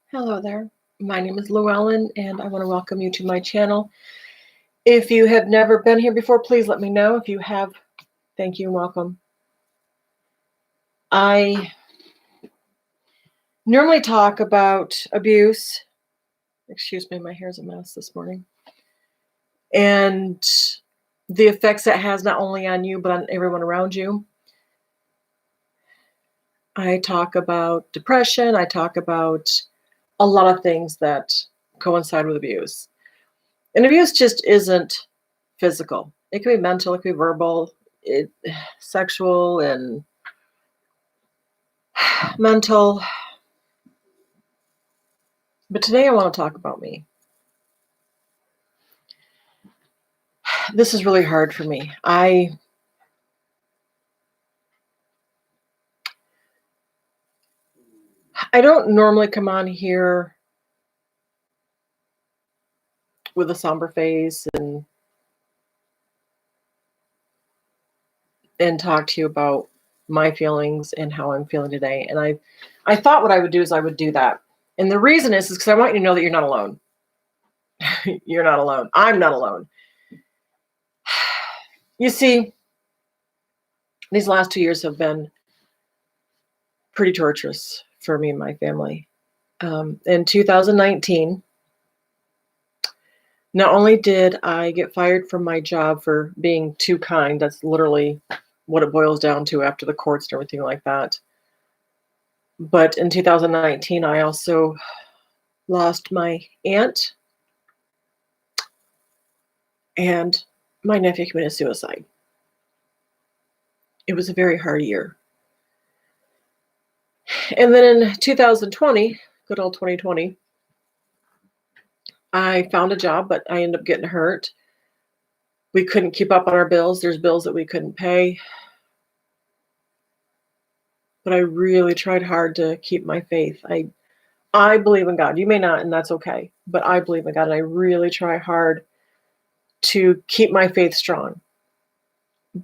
Hello there. My name is Llewellyn, and I want to welcome you to my channel. If you have never been here before, please let me know. If you have, thank you and welcome. I normally talk about abuse. Excuse me, my hair's a mess this morning. And the effects that has not only on you, but on everyone around you. I talk about depression. I talk about a lot of things that coincide with abuse. And abuse just isn't physical. It can be mental, it can be verbal, sexual and mental. But today I want to talk about me. This is really hard for me. I don't normally come on here with a somber face and talk to you about my feelings and how I'm feeling today. And I thought what I would do is I would do that. And the reason is because I want you to know that you're not alone. You're not alone. I'm not alone. You see, these last 2 years have been pretty torturous for me and my family. In 2019, not only did I get fired from my job for being too kind, that's literally what it boils down to after the courts and everything like that. But in 2019, I also lost my aunt and my nephew committed suicide. It was a very hard year. And then in 2020, good old 2020, I found a job, but I ended up getting hurt. We couldn't keep up on our bills. There's bills that we couldn't pay. But I really tried hard to keep my faith. I believe in God. You may not, and that's okay. But I believe in God, and I really try hard to keep my faith strong.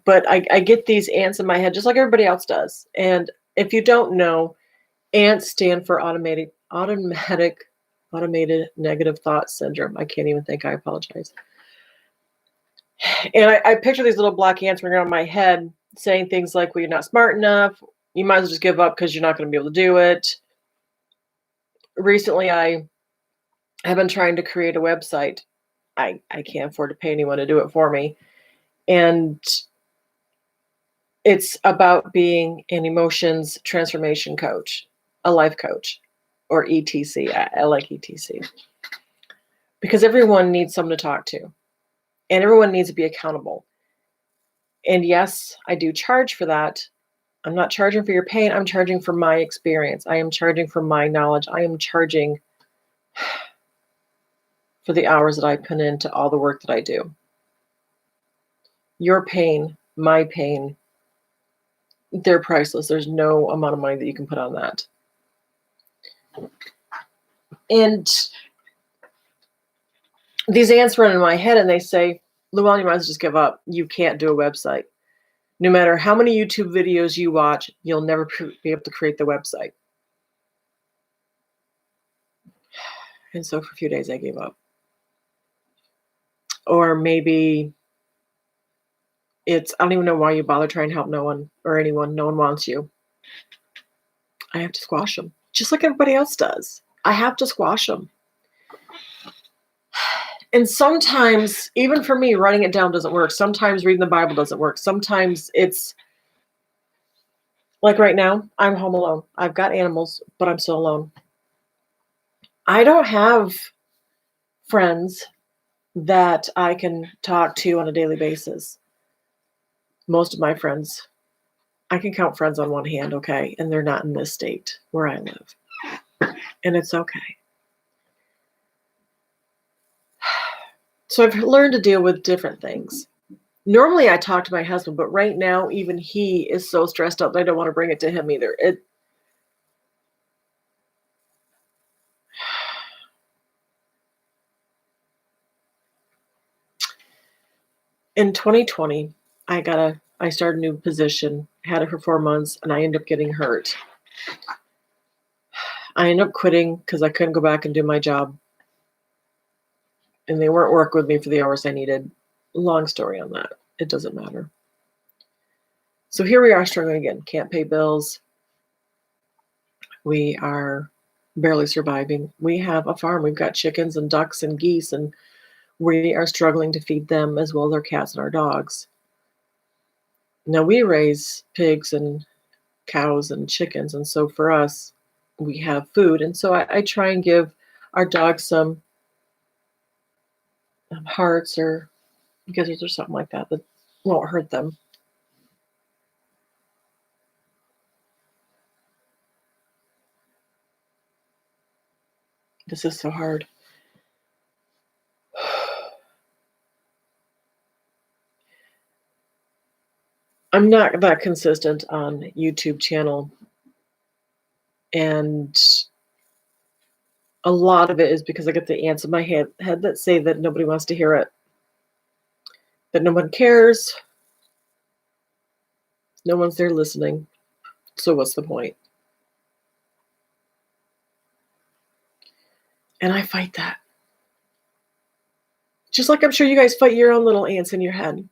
But I get these ants in my head, just like everybody else does. And if you don't know, ants stand for automated negative thought syndrome. I can't even think. I apologize. And I picture these little black ants running around my head saying things like, well, you're not smart enough. You might as well just give up because you're not going to be able to do it. Recently, I have been trying to create a website. I can't afford to pay anyone to do it for me. And it's about being an emotions transformation coach, a life coach, or ETC. I like ETC. Because everyone needs someone to talk to. And everyone needs to be accountable. And yes, I do charge for that. I'm not charging for your pain. I'm charging for my experience. I am charging for my knowledge. I am charging for the hours that I put into all the work that I do. Your pain, my pain, they're priceless. There's no amount of money that you can put on that. And these ants run in my head and they say, Llewellyn, you might as well just give up. You can't do a website. No matter how many YouTube videos you watch, you'll never be able to create the website. And so for a few days, I gave up. Or maybe I don't even know why you bother trying to help no one or anyone. No one wants you. I have to squash them, just like everybody else does. I have to squash them. And sometimes, even for me, writing it down doesn't work. Sometimes reading the Bible doesn't work. Sometimes it's like right now, I'm home alone. I've got animals, but I'm still alone. I don't have friends that I can talk to on a daily basis. Most of my friends, I can count friends on one hand, okay? And they're not in this state where I live. And it's okay. So I've learned to deal with different things. Normally I talk to my husband, but right now even he is so stressed out that I don't want to bring it to him either. In 2020, I started a new position, had it for 4 months, and I ended up getting hurt. I ended up quitting because I couldn't go back and do my job. And they weren't working with me for the hours I needed. Long story on that. It doesn't matter. So here we are struggling again. Can't pay bills. We are barely surviving. We have a farm. We've got chickens and ducks and geese, and we are struggling to feed them as well as our cats and our dogs. Now we raise pigs and cows and chickens, and so for us, we have food. And so I try and give our dogs some hearts or gizzards or something like that won't hurt them. This is so hard. I'm not that consistent on YouTube channel, and a lot of it is because I get the ants in my head that say that nobody wants to hear it, that no one cares, no one's there listening. So what's the point? And I fight that. Just like I'm sure you guys fight your own little ants in your head.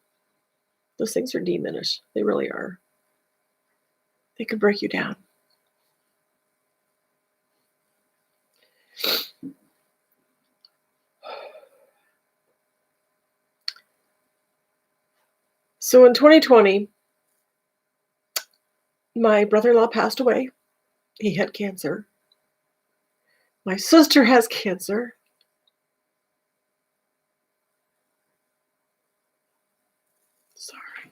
Those things are demonish. They really are. They can break you down. So in 2020, my brother-in-law passed away. He had cancer. My sister has cancer. Sorry.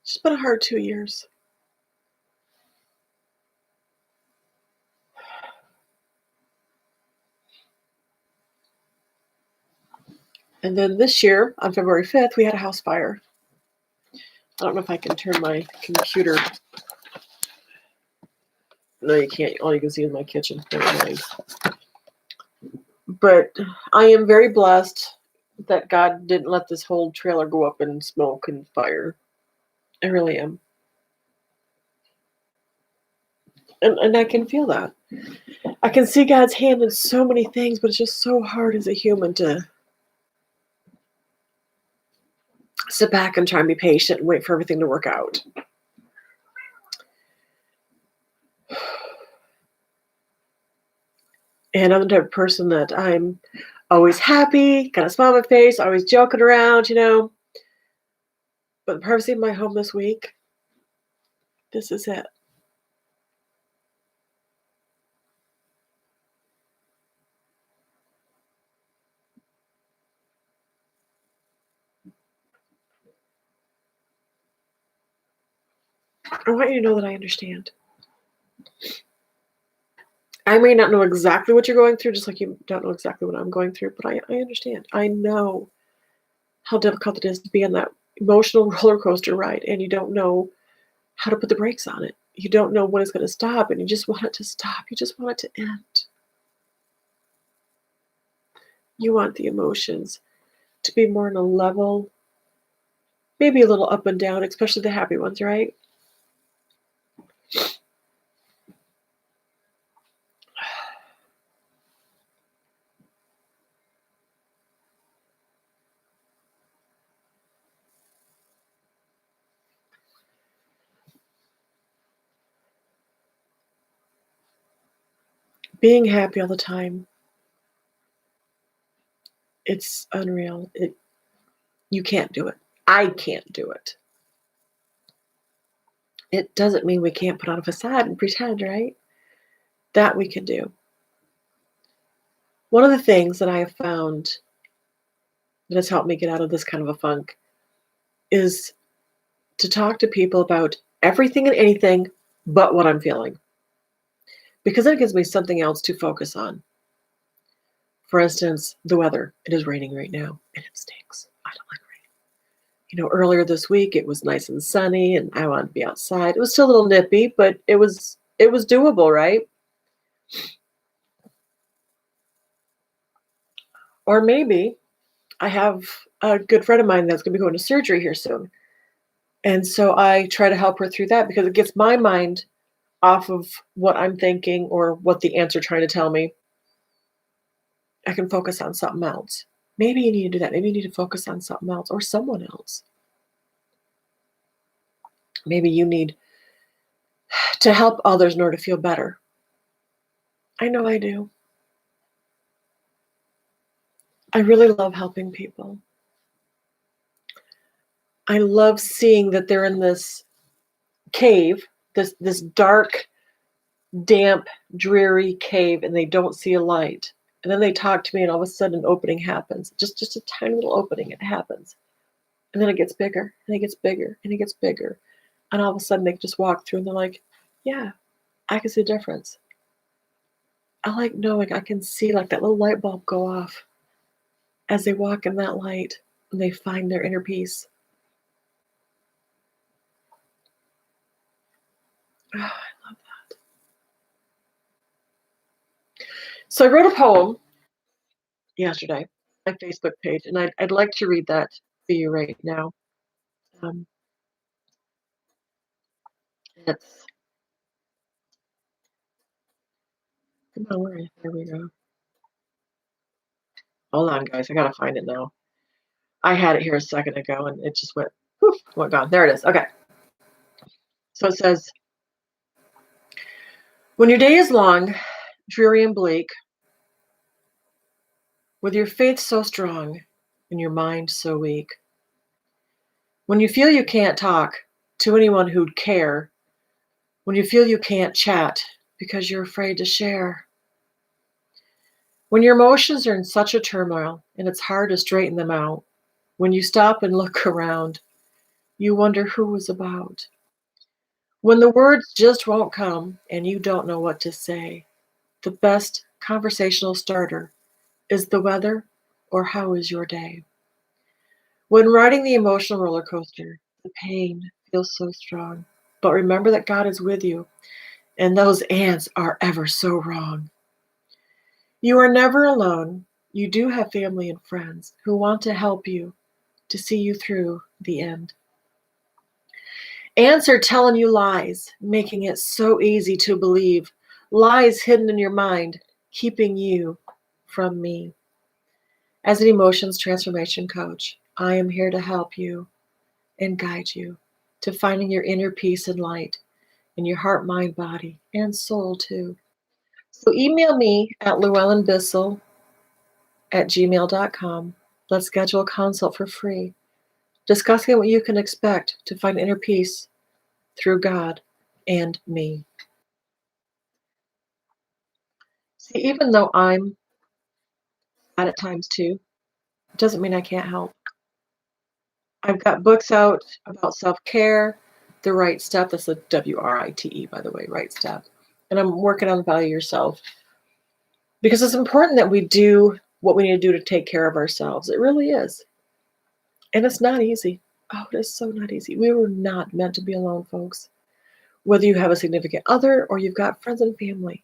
It's been a hard 2 years. And then this year, on February 5th, we had a house fire. I don't know if I can turn my computer. No, you can't. All you can see is my kitchen. Never mind. But I am very blessed that God didn't let this whole trailer go up in smoke and fire. I really am. And I can feel that. I can see God's hand in so many things, but it's just so hard as a human to sit back and try and be patient and wait for everything to work out. And I'm the type of person that I'm always happy, got a smile on my face, always joking around, But the privacy of my home this week, this is it. I want you to know that I understand. I may not know exactly what you're going through, just like you don't know exactly what I'm going through, but I understand. I know how difficult it is to be on that emotional roller coaster ride, and you don't know how to put the brakes on it. You don't know when it's going to stop, and you just want it to stop. You just want it to end. You want the emotions to be more on a level, maybe a little up and down, especially the happy ones, right? Being happy all the time, it's unreal. You can't do it. I can't do it. It doesn't mean we can't put on a facade and pretend, right? That we can do. One of the things that I have found that has helped me get out of this kind of a funk is to talk to people about everything and anything but what I'm feeling. Because that gives me something else to focus on. For instance, the weather. It is raining right now, and it stinks. I don't like rain. Earlier this week it was nice and sunny, and I wanted to be outside. It was still a little nippy, but it was doable, right? Or maybe I have a good friend of mine that's going to be going to surgery here soon. And so I try to help her through that because it gets my mind off of what I'm thinking or what the ants are trying to tell me. I can focus on something else. Maybe you need to do that. Maybe you need to focus on something else or someone else. Maybe you need to help others in order to feel better. I know I do. I really love helping people. I love seeing that they're in this cave, this dark, damp, dreary cave, and they don't see a light. And then they talk to me, and all of a sudden, an opening happens. Just a tiny little opening. It happens, and then it gets bigger, and it gets bigger, and it gets bigger, and all of a sudden, they just walk through, and they're like, "Yeah, I can see the difference." I like knowing I can see like that little light bulb go off as they walk in that light, and they find their inner peace. Oh, I love that. So I wrote a poem yesterday, on my Facebook page, and I'd like to read that to you right now. Um, it's come on, where is there we go. Hold on, guys, I gotta find it now. I had it here a second ago, and it just went poof, went gone. There it is. Okay. So it says, when your day is long, dreary and bleak, with your faith so strong and your mind so weak, when you feel you can't talk to anyone who'd care, when you feel you can't chat because you're afraid to share, when your emotions are in such a turmoil and it's hard to straighten them out, when you stop and look around, you wonder who was about. When the words just won't come and you don't know what to say, the best conversational starter is the weather or how is your day. When riding the emotional roller coaster, the pain feels so strong. But remember that God is with you, and those ants are ever so wrong. You are never alone. You do have family and friends who want to help you to see you through the end. Ants are telling you lies, making it so easy to believe. Lies hidden in your mind, keeping you from me. As an emotions transformation coach, I am here to help you and guide you to finding your inner peace and light in your heart, mind, body, and soul too. So email me at llewellynbissell@gmail.com. Let's schedule a consult for free, discussing what you can expect to find inner peace through God and me. See, even though I'm sad at times too, it doesn't mean I can't help. I've got books out about self-care, the right step. That's the WRITE, by the way, right step. And I'm working on Value Yourself because it's important that we do what we need to do to take care of ourselves. It really is. And it's not easy. Oh, it is so not easy. We were not meant to be alone, folks. Whether you have a significant other or you've got friends and family,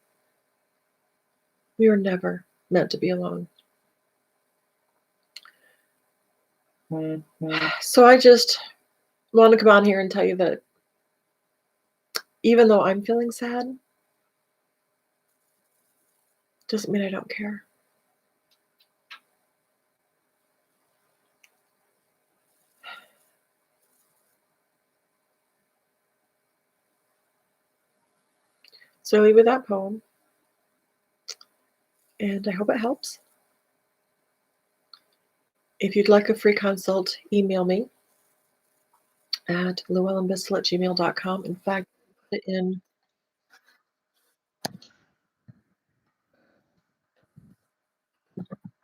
we were never meant to be alone. So I just want to come on here and tell you that even though I'm feeling sad, doesn't mean I don't care. So I leave with that poem, and I hope it helps. If you'd like a free consult, email me at llewellynbissell@gmail.com. In fact, put it in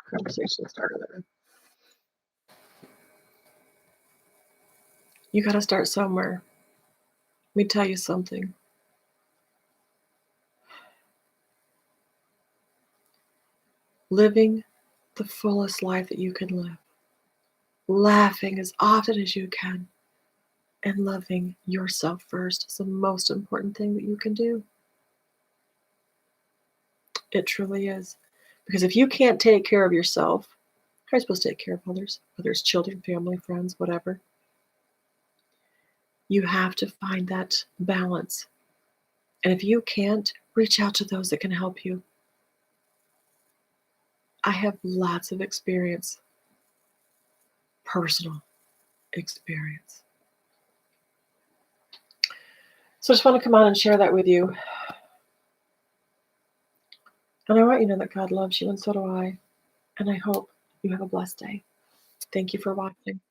conversation starter there. You got to start somewhere. Let me tell you something. Living the fullest life that you can live, laughing as often as you can, and loving yourself first is the most important thing that you can do. It truly is. Because if you can't take care of yourself, how are you supposed to take care of others? Whether it's children, family, friends, whatever. You have to find that balance. And if you can't, reach out to those that can help you. I have lots of experience, personal experience. So I just want to come on and share that with you. And I want you to know that God loves you, and so do I. And I hope you have a blessed day. Thank you for watching.